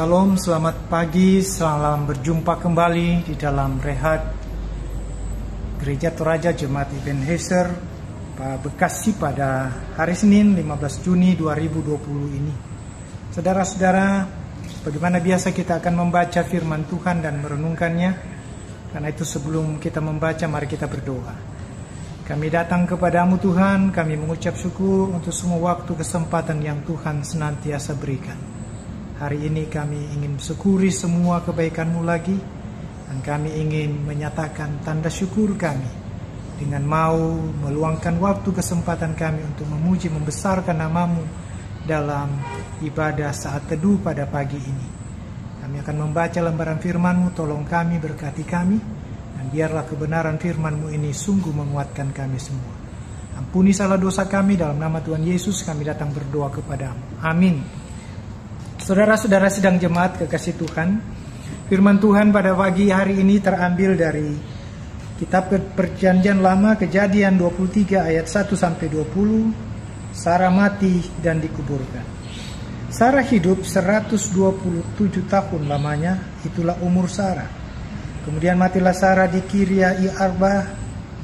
Salam, selamat pagi, salam berjumpa kembali di dalam Rehat Gereja Toraja Jemaat Ebenezer Bekasi pada hari Senin 15 Juni 2020 ini. Saudara-saudara, bagaimana biasa kita akan membaca firman Tuhan dan merenungkannya. Karena itu sebelum kita membaca, mari kita berdoa. Kami datang kepadamu Tuhan, kami mengucap syukur untuk semua waktu kesempatan yang Tuhan senantiasa berikan. Hari ini kami ingin syukuri semua kebaikan-Mu lagi, dan kami ingin menyatakan tanda syukur kami dengan mau meluangkan waktu kesempatan kami untuk memuji membesarkan nama-Mu dalam ibadah saat teduh pada pagi ini. Kami akan membaca lembaran firman-Mu, tolong kami, berkati kami, dan biarlah kebenaran firman-Mu ini sungguh menguatkan kami semua. Ampuni salah dosa kami, dalam nama Tuhan Yesus kami datang berdoa kepadamu. Amin. Saudara-saudara sidang jemaat kekasih Tuhan, firman Tuhan pada pagi hari ini terambil dari kitab Perjanjian Lama, Kejadian 23 ayat 1-20. Sarah mati dan dikuburkan. Sarah hidup 127 tahun lamanya, itulah umur Sarah. Kemudian matilah Sarah di Kiryat Arba,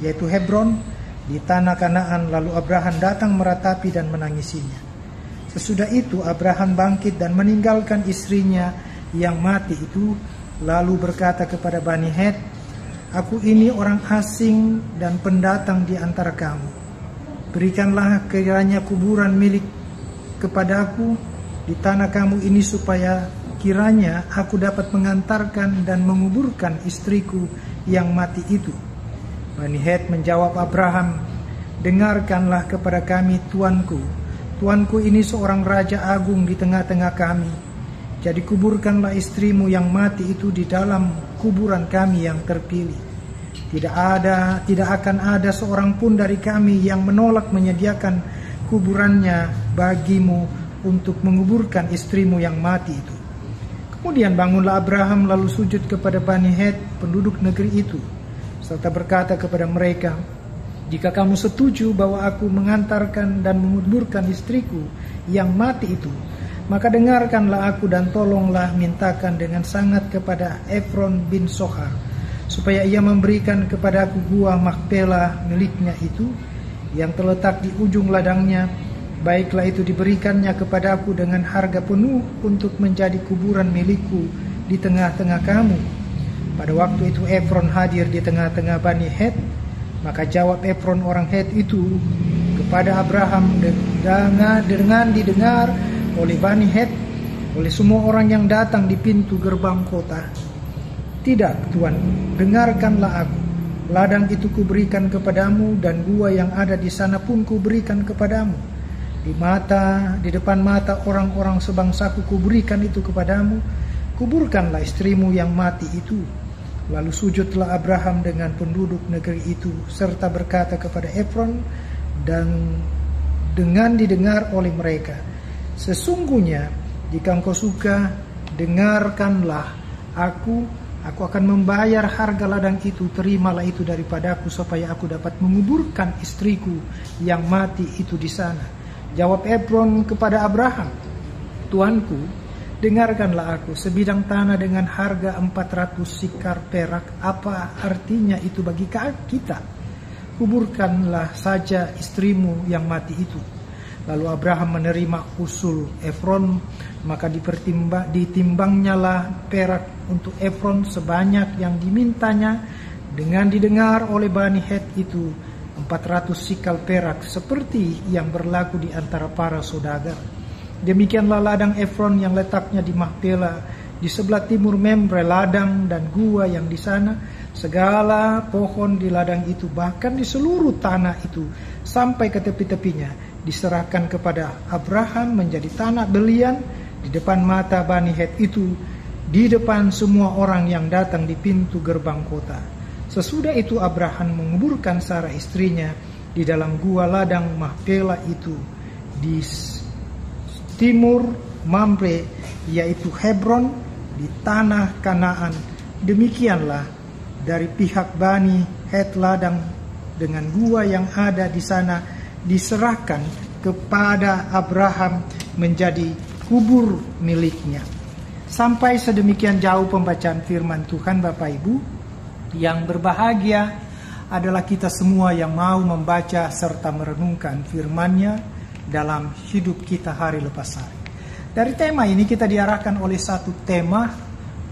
yaitu Hebron, di tanah Kanaan. Lalu Abraham datang meratapi dan menangisinya. Sesudah itu Abraham bangkit dan meninggalkan istrinya yang mati itu, lalu berkata kepada Bani Het, "Aku ini orang asing dan pendatang di antara kamu. Berikanlah kiranya kuburan milik kepadaku di tanah kamu ini, supaya kiranya aku dapat mengantarkan dan menguburkan istriku yang mati itu." Bani Het menjawab Abraham, "Dengarkanlah kepada kami, tuanku. Tuanku ini seorang raja agung di tengah-tengah kami. Jadi kuburkanlah istrimu yang mati itu di dalam kuburan kami yang terpilih. Tidak akan ada seorang pun dari kami yang menolak menyediakan kuburannya bagimu untuk menguburkan istrimu yang mati itu." Kemudian bangunlah Abraham lalu sujud kepada Bani Het, penduduk negeri itu, serta berkata kepada mereka, "Jika kamu setuju bahwa aku mengantarkan dan menguburkan istriku yang mati itu, maka dengarkanlah aku dan tolonglah mintakan dengan sangat kepada Efron bin Sohar, supaya ia memberikan kepadaku gua Makpela miliknya itu, yang terletak di ujung ladangnya. Baiklah itu diberikannya kepadaku dengan harga penuh untuk menjadi kuburan milikku di tengah-tengah kamu." Pada waktu itu Efron hadir di tengah-tengah Bani Het. Maka jawab Efron orang Het itu kepada Abraham dengan didengar oleh Bani Het, oleh semua orang yang datang di pintu gerbang kota. "Tidak, Tuan, dengarkanlah aku. Ladang itu kuberikan kepadamu, dan gua yang ada di sana pun kuberikan kepadamu. Di depan mata orang-orang sebangsaku kuberikan itu kepadamu. Kuburkanlah istrimu yang mati itu." Lalu sujudlah Abraham dengan penduduk negeri itu, serta berkata kepada Efron dan dengan didengar oleh mereka, "Sesungguhnya jika engkau suka, dengarkanlah aku akan membayar harga ladang itu. Terimalah itu daripadaku, supaya aku dapat menguburkan istriku yang mati itu di sana." Jawab Efron kepada Abraham, "Tuanku, dengarkanlah aku. Sebidang tanah dengan harga 400 sikar perak, apa artinya itu bagi kita? Kuburkanlah saja istrimu yang mati itu." Lalu Abraham menerima usul Efron, maka ditimbangnya lah perak untuk Efron sebanyak yang dimintanya, dengan didengar oleh Bani Het itu 400 sikal perak, seperti yang berlaku di antara para saudagar. Demikianlah ladang Efron yang letaknya di Makpela, di sebelah timur Memre ladang dan gua yang di sana. Segala pohon di ladang itu, bahkan di seluruh tanah itu sampai ke tepi-tepinya, diserahkan kepada Abraham menjadi tanah belian di depan mata Bani Het itu, di depan semua orang yang datang di pintu gerbang kota. Sesudah itu Abraham menguburkan Sarah istrinya di dalam gua ladang Makpela itu di timur Mamre, yaitu Hebron, di tanah Kanaan. Demikianlah dari pihak Bani Het ladang dengan gua yang ada di sana diserahkan kepada Abraham menjadi kubur miliknya. Sampai sedemikian jauh pembacaan firman Tuhan, Bapak Ibu. Yang berbahagia adalah kita semua yang mau membaca serta merenungkan firman-Nya dalam hidup kita hari lepas hari. Dari tema ini kita diarahkan oleh satu tema,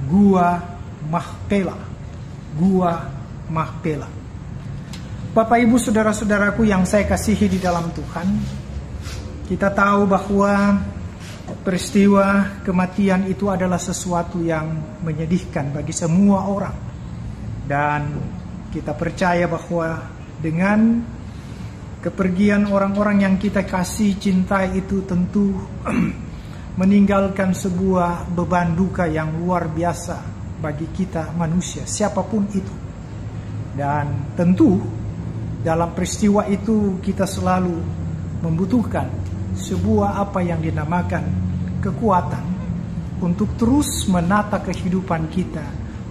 Gua Mahpela. Gua Mahpela. Bapak Ibu saudara-saudaraku yang saya kasihi di dalam Tuhan, kita tahu bahwa peristiwa kematian itu adalah sesuatu yang menyedihkan bagi semua orang. Dan kita percaya bahwa dengan kepergian orang-orang yang kita kasih, cintai itu tentu meninggalkan sebuah beban duka yang luar biasa bagi kita manusia, siapapun itu. Dan tentu dalam peristiwa itu kita selalu membutuhkan sebuah apa yang dinamakan kekuatan untuk terus menata kehidupan kita,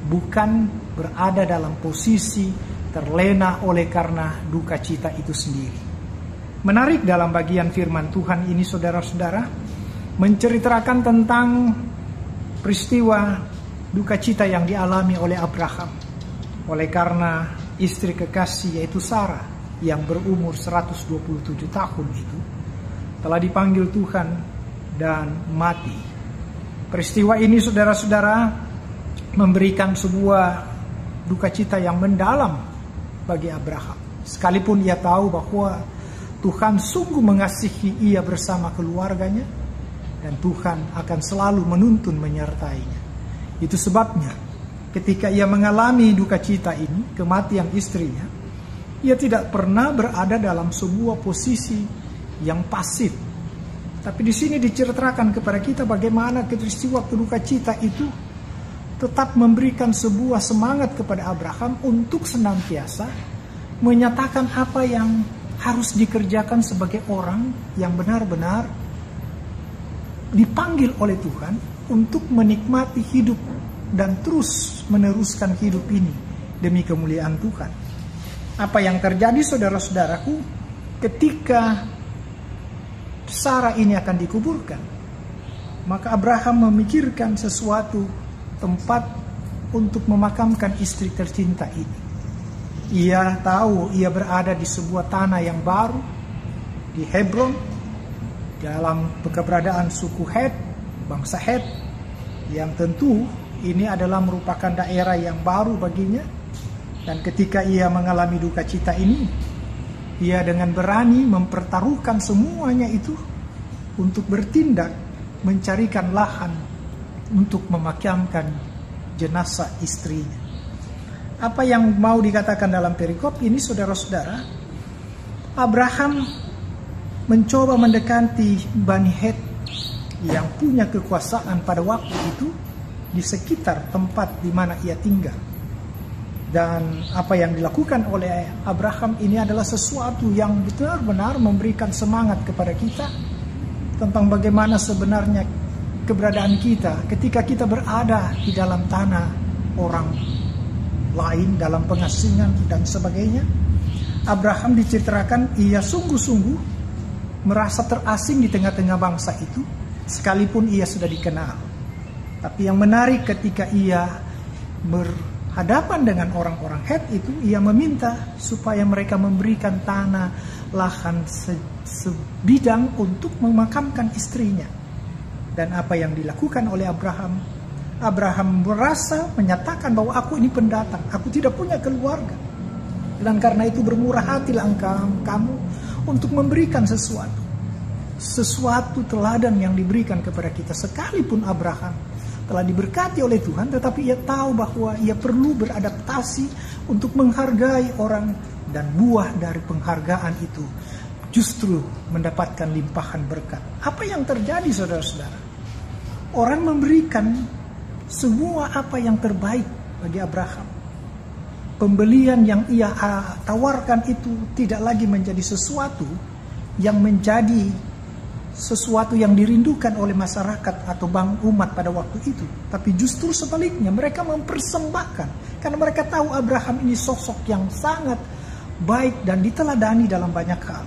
bukan berada dalam posisi terlena oleh karena duka cita itu sendiri. Menarik dalam bagian firman Tuhan ini saudara-saudara, menceritakan tentang peristiwa duka cita yang dialami oleh Abraham oleh karena istri kekasih yaitu Sarah yang berumur 127 tahun itu telah dipanggil Tuhan dan mati. Peristiwa ini saudara-saudara memberikan sebuah duka cita yang mendalam bagi Abraham. Sekalipun ia tahu bahwa Tuhan sungguh mengasihi ia bersama keluarganya dan Tuhan akan selalu menuntun menyertainya. Itu sebabnya ketika ia mengalami duka cita ini, kematian istrinya, ia tidak pernah berada dalam sebuah posisi yang pasif. Tapi di sini diceritakan kepada kita bagaimana peristiwa duka cita itu tetap memberikan sebuah semangat kepada Abraham untuk senantiasa menyatakan apa yang harus dikerjakan sebagai orang yang benar-benar dipanggil oleh Tuhan untuk menikmati hidup dan terus meneruskan hidup ini demi kemuliaan Tuhan. Apa yang terjadi saudara-saudaraku ketika Sarah ini akan dikuburkan, maka Abraham memikirkan sesuatu tempat untuk memakamkan istri tercinta ini. Ia tahu ia berada di sebuah tanah yang baru di Hebron, dalam keberadaan suku Het, bangsa Het, yang tentu ini adalah merupakan daerah yang baru baginya. Dan ketika ia mengalami duka cita ini, ia dengan berani mempertaruhkan semuanya itu untuk bertindak mencarikan lahan untuk memakamkan jenazah istrinya. Apa yang mau dikatakan dalam perikop ini saudara-saudara, Abraham mencoba mendekati Bani Het yang punya kekuasaan pada waktu itu di sekitar tempat di mana ia tinggal. Dan apa yang dilakukan oleh Abraham ini adalah sesuatu yang benar-benar memberikan semangat kepada kita tentang bagaimana sebenarnya keberadaan kita ketika kita berada di dalam tanah orang lain, dalam pengasingan dan sebagainya. Abraham diceritakan ia sungguh-sungguh merasa terasing di tengah-tengah bangsa itu, sekalipun ia sudah dikenal. Tapi yang menarik ketika ia berhadapan dengan orang-orang Het itu, ia meminta supaya mereka memberikan tanah, lahan sebidang untuk memakamkan istrinya. Dan apa yang dilakukan oleh Abraham? Abraham merasa menyatakan bahwa aku ini pendatang, aku tidak punya keluarga. Dan karena itu bermurah hatilah kamu untuk memberikan sesuatu teladan yang diberikan kepada kita. Sekalipun Abraham telah diberkati oleh Tuhan, tetapi ia tahu bahwa ia perlu beradaptasi untuk menghargai orang, dan buah dari penghargaan itu justru mendapatkan limpahan berkat. Apa yang terjadi saudara-saudara? Orang memberikan semua apa yang terbaik bagi Abraham. Pembelian yang ia tawarkan itu tidak lagi menjadi sesuatu yang menjadi sesuatu yang dirindukan oleh masyarakat atau umat pada waktu itu. Tapi justru sebaliknya, mereka mempersembahkan. Karena mereka tahu Abraham ini sosok yang sangat baik dan diteladani dalam banyak hal.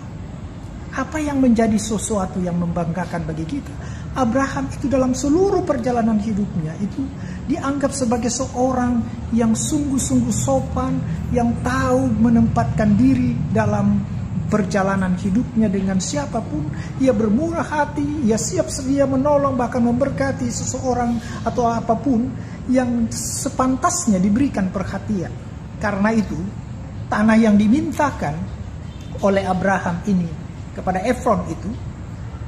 Apa yang menjadi sesuatu yang membanggakan bagi kita? Abraham itu dalam seluruh perjalanan hidupnya itu dianggap sebagai seorang yang sungguh-sungguh sopan, yang tahu menempatkan diri dalam perjalanan hidupnya dengan siapapun. Ia bermurah hati, ia siap sedia menolong, bahkan memberkati seseorang atau apapun yang sepantasnya diberikan perhatian. Karena itu, tanah yang dimintakan oleh Abraham ini kepada Efron itu,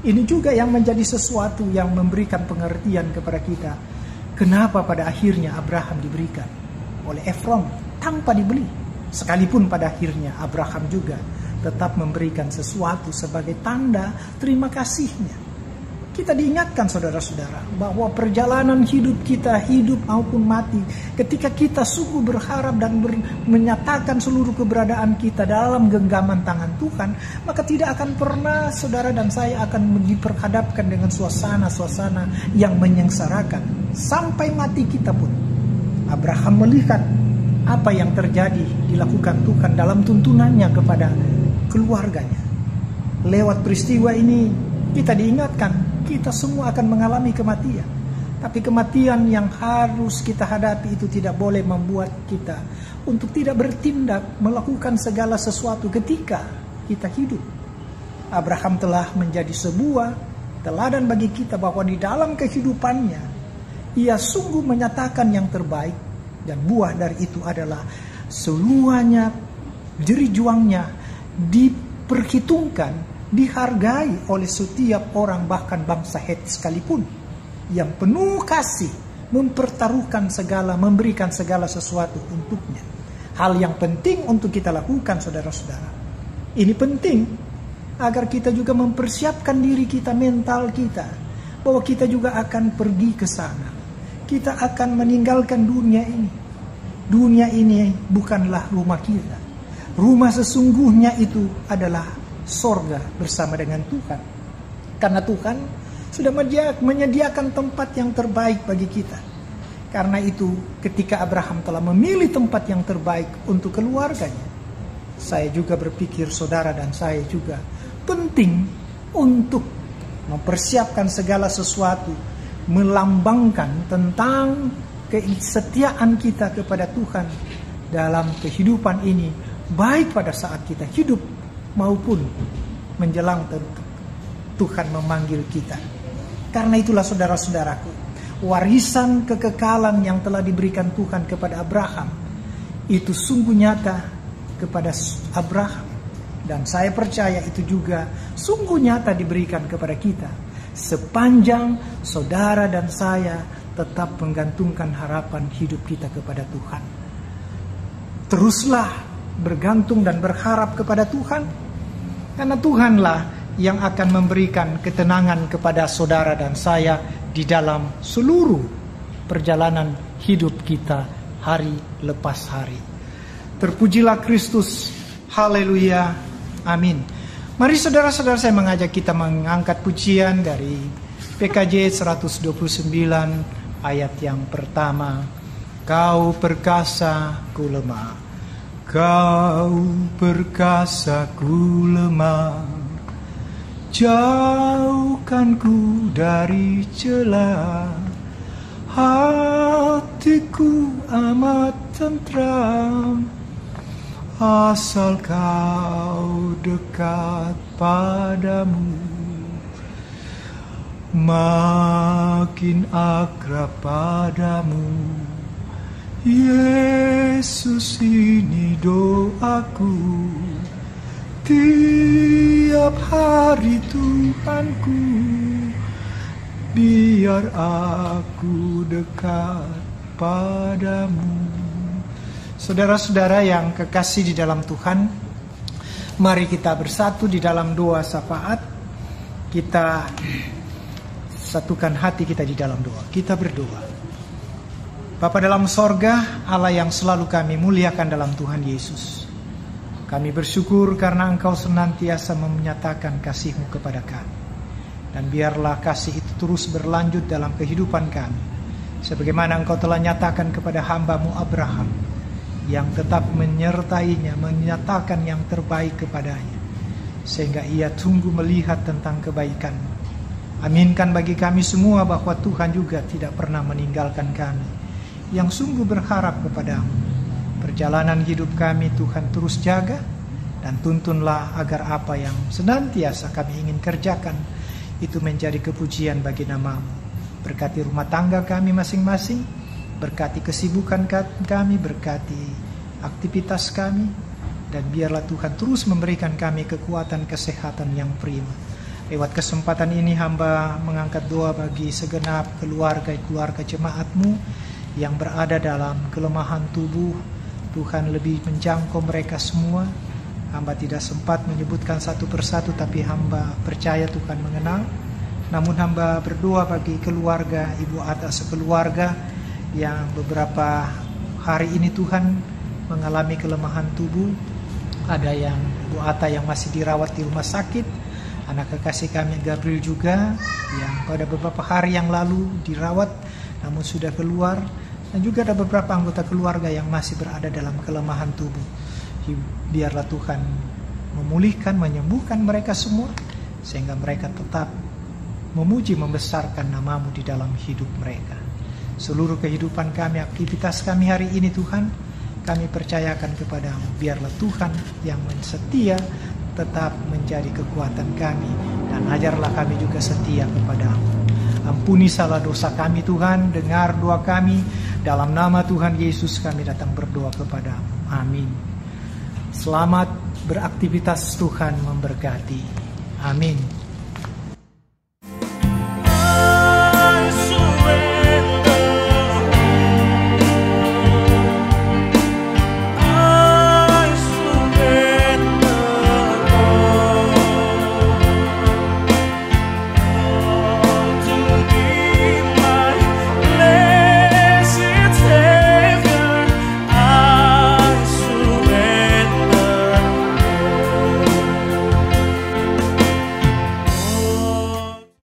ini juga yang menjadi sesuatu yang memberikan pengertian kepada kita. Kenapa pada akhirnya Abraham diberikan oleh Efron tanpa dibeli. Sekalipun pada akhirnya Abraham juga tetap memberikan sesuatu sebagai tanda terima kasihnya. Kita diingatkan saudara-saudara bahwa perjalanan hidup kita, hidup maupun mati, ketika kita sungguh berharap dan menyatakan seluruh keberadaan kita dalam genggaman tangan Tuhan, maka tidak akan pernah saudara dan saya akan diperhadapkan dengan suasana-suasana yang menyengsarakan. Sampai mati kita pun. Abraham melihat apa yang terjadi dilakukan Tuhan dalam tuntunannya kepada keluarganya. Lewat peristiwa ini kita diingatkan, kita semua akan mengalami kematian. Tapi kematian yang harus kita hadapi itu tidak boleh membuat kita untuk tidak bertindak, melakukan segala sesuatu ketika kita hidup. Abraham telah menjadi sebuah teladan bagi kita bahwa di dalam kehidupannya ia sungguh menyatakan yang terbaik, dan buah dari itu adalah seluruhnya jerih juangnya diperhitungkan, dihargai oleh setiap orang, bahkan bangsa Het sekalipun, yang penuh kasih mempertaruhkan segala, memberikan segala sesuatu untuknya. Hal yang penting untuk kita lakukan saudara-saudara, ini penting agar kita juga mempersiapkan diri kita, mental kita, bahwa kita juga akan pergi ke sana. Kita akan meninggalkan dunia ini. Dunia ini bukanlah rumah kita. Rumah sesungguhnya itu adalah sorga bersama dengan Tuhan. Karena Tuhan sudah menyediakan tempat yang terbaik bagi kita. Karena itu ketika Abraham telah memilih tempat yang terbaik untuk keluarganya, saya juga berpikir saudara dan saya juga penting untuk mempersiapkan segala sesuatu, melambangkan tentang kesetiaan kita kepada Tuhan dalam kehidupan ini, baik pada saat kita hidup maupun menjelang Tuhan memanggil kita. Karena itulah saudara-saudaraku, warisan kekekalan yang telah diberikan Tuhan kepada Abraham itu sungguh nyata kepada Abraham, dan saya percaya itu juga sungguh nyata diberikan kepada kita sepanjang saudara dan saya tetap menggantungkan harapan hidup kita kepada Tuhan. Teruslah bergantung dan berharap kepada Tuhan, karena Tuhanlah yang akan memberikan ketenangan kepada saudara dan saya di dalam seluruh perjalanan hidup kita hari lepas hari. Terpujilah Kristus, haleluya, amin. Mari saudara-saudara, saya mengajak kita mengangkat pujian dari PKJ 129 ayat yang pertama. Kau perkasa, ku lemah. Kau perkasa, ku lemah. Jauhkanku dari celah. Hatiku amat tentram, asal kau dekat padamu. Makin akrab padamu, Yesus, ini doaku. Tiap hari Tuhanku, biar aku dekat padamu. Saudara-saudara yang kekasih di dalam Tuhan, mari kita bersatu di dalam doa syafaat. Kita satukan hati kita di dalam doa. Kita berdoa. Bapa dalam sorga, Allah yang selalu kami muliakan dalam Tuhan Yesus, kami bersyukur karena Engkau senantiasa menyatakan kasih-Mu kepada kami. Dan biarlah kasih itu terus berlanjut dalam kehidupan kami, sebagaimana Engkau telah nyatakan kepada hamba-Mu Abraham, yang tetap menyertainya, menyatakan yang terbaik kepadanya, sehingga ia tunggu melihat tentang kebaikan-Mu. Aminkan bagi kami semua bahwa Tuhan juga tidak pernah meninggalkan kami, yang sungguh berharap kepadamu. Perjalanan hidup kami Tuhan terus jaga, dan tuntunlah agar apa yang senantiasa kami ingin kerjakan itu menjadi kepujian bagi nama-Mu. Berkati rumah tangga kami masing-masing, berkati kesibukan kami, berkati aktivitas kami, dan biarlah Tuhan terus memberikan kami kekuatan kesehatan yang prima. Lewat kesempatan ini hamba mengangkat doa bagi segenap keluarga jemaat-Mu yang berada dalam kelemahan tubuh. Tuhan lebih menjangkau mereka semua. Hamba tidak sempat menyebutkan satu persatu, tapi hamba percaya Tuhan mengenal. Namun hamba berdoa bagi keluarga Ibu Ata sekeluarga yang beberapa hari ini Tuhan mengalami kelemahan tubuh. Ada yang Ibu Ata yang masih dirawat di rumah sakit. Anak kekasih kami Gabriel juga yang pada beberapa hari yang lalu dirawat namun sudah keluar. Dan juga ada beberapa anggota keluarga yang masih berada dalam kelemahan tubuh. Biarlah Tuhan memulihkan, menyembuhkan mereka semua, sehingga mereka tetap memuji, membesarkan nama-Mu di dalam hidup mereka. Seluruh kehidupan kami, aktivitas kami hari ini Tuhan, kami percayakan kepada-Mu. Biarlah Tuhan yang setia tetap menjadi kekuatan kami, dan ajarlah kami juga setia kepada-Mu. Ampuni salah dosa kami Tuhan, dengar doa kami, dalam nama Tuhan Yesus kami datang berdoa kepada-Mu. Amin. Selamat beraktivitas, Tuhan memberkati. Amin.